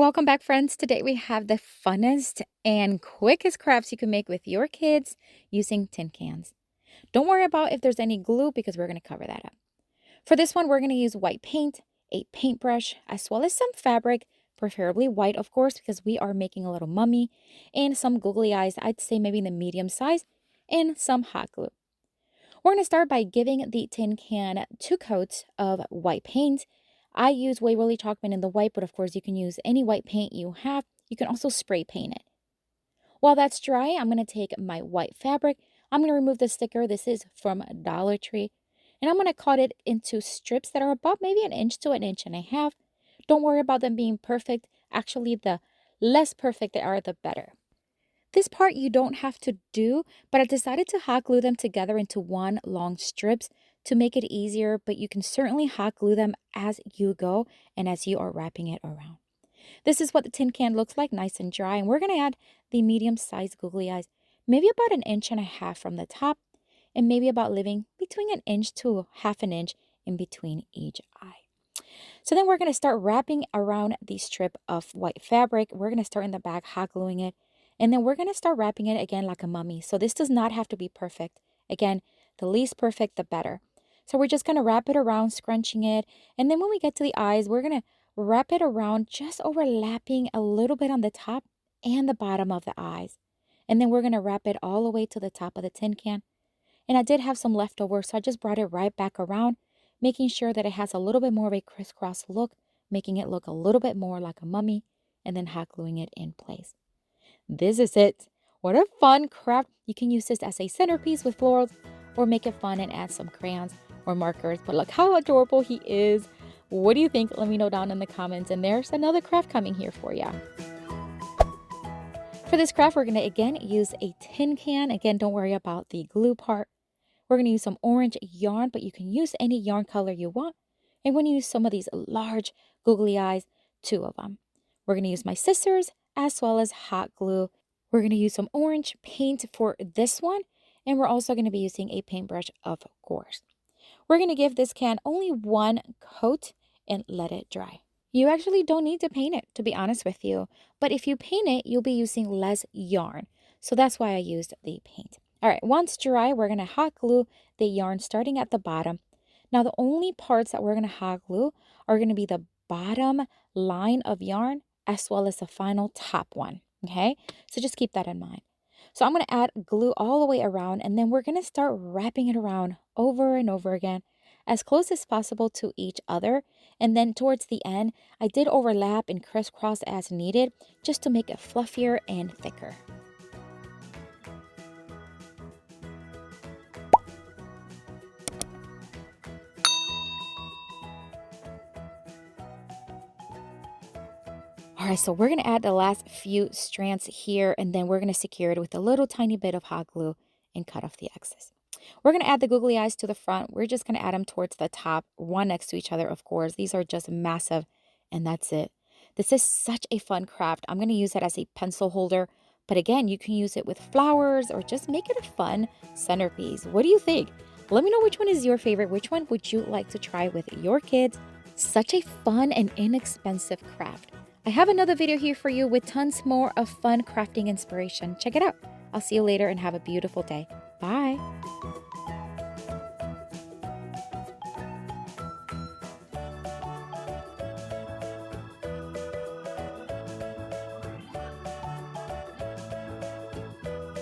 Welcome back, friends. Today we have the funnest and quickest crafts you can make with your kids using tin cans. Don't worry about if there's any glue because we're going to cover that up. For this one, we're going to use white paint, a paintbrush, as well as some fabric, preferably white, of course, because we are making a little mummy, and some googly eyes, I'd say maybe in the medium size, and some hot glue. We're going to start by giving the tin can 2 coats of white paint. I use Waverly Chalkman in the white, but of course you can use any white paint you have. You can also spray paint it. While that's dry, I'm going to take my white fabric. I'm going to remove the sticker. This is from Dollar Tree. And I'm going to cut it into strips that are about maybe 1 inch to 1.5 inches. Don't worry about them being perfect. Actually, the less perfect they are, the better. This part you don't have to do, but I decided to hot glue them together into one long strips to make it easier, but you can certainly hot glue them as you go and as you are wrapping it around. This is what the tin can looks like, nice and dry, and we're going to add the medium-sized googly eyes, maybe about 1.5 inches from the top, and maybe about leaving between 1 inch to 1/2 inch in between each eye. So then we're going to start wrapping around the strip of white fabric. We're going to start in the back, hot gluing it, and then we're going to start wrapping it again like a mummy. So this does not have to be perfect. Again, the least perfect, the better. So we're just going to wrap it around, scrunching it. And then when we get to the eyes, we're going to wrap it around, just overlapping a little bit on the top and the bottom of the eyes. And then we're going to wrap it all the way to the top of the tin can. And I did have some leftover, so I just brought it right back around, making sure that it has a little bit more of a crisscross look, making it look a little bit more like a mummy, and then hot gluing it in place. This is it. What a fun craft. You can use this as a centerpiece with florals or make it fun and add some crayons or markers. But look how adorable he is. What do you think? Let me know down in the comments. And there's another craft coming here for you. For this craft, we're going to again use a tin can. Again, don't worry about the glue part. We're going to use some orange yarn, but you can use any yarn color you want. And we're going to use some of these large googly eyes, 2 of them. We're going to use my scissors as well as hot glue. We're going to use some orange paint for this one. And we're also going to be using a paintbrush, of course. We're going to give this can only 1 coat and let it dry. You actually don't need to paint it, to be honest with you. But if you paint it, you'll be using less yarn. So that's why I used the paint. All right, once dry, we're going to hot glue the yarn starting at the bottom. Now, the only parts that we're going to hot glue are going to be the bottom line of yarn as well as the final top one, okay? So just keep that in mind. So I'm going to add glue all the way around, and then we're going to start wrapping it around over and over again, as close as possible to each other. And then towards the end, I did overlap and crisscross as needed, just to make it fluffier and thicker. All right, so we're going to add the last few strands here, and then we're going to secure it with a little tiny bit of hot glue and cut off the excess. We're going to add the googly eyes to the front. We're just going to add them towards the top, one next to each other, of course. These are just massive, and that's it. This is such a fun craft. I'm going to use it as a pencil holder, but again, you can use it with flowers or just make it a fun centerpiece. What do you think? Let me know which one is your favorite. Which one would you like to try with your kids? Such a fun and inexpensive craft. I have another video here for you with tons more of fun crafting inspiration. Check it out. I'll see you later and have a beautiful day. Bye.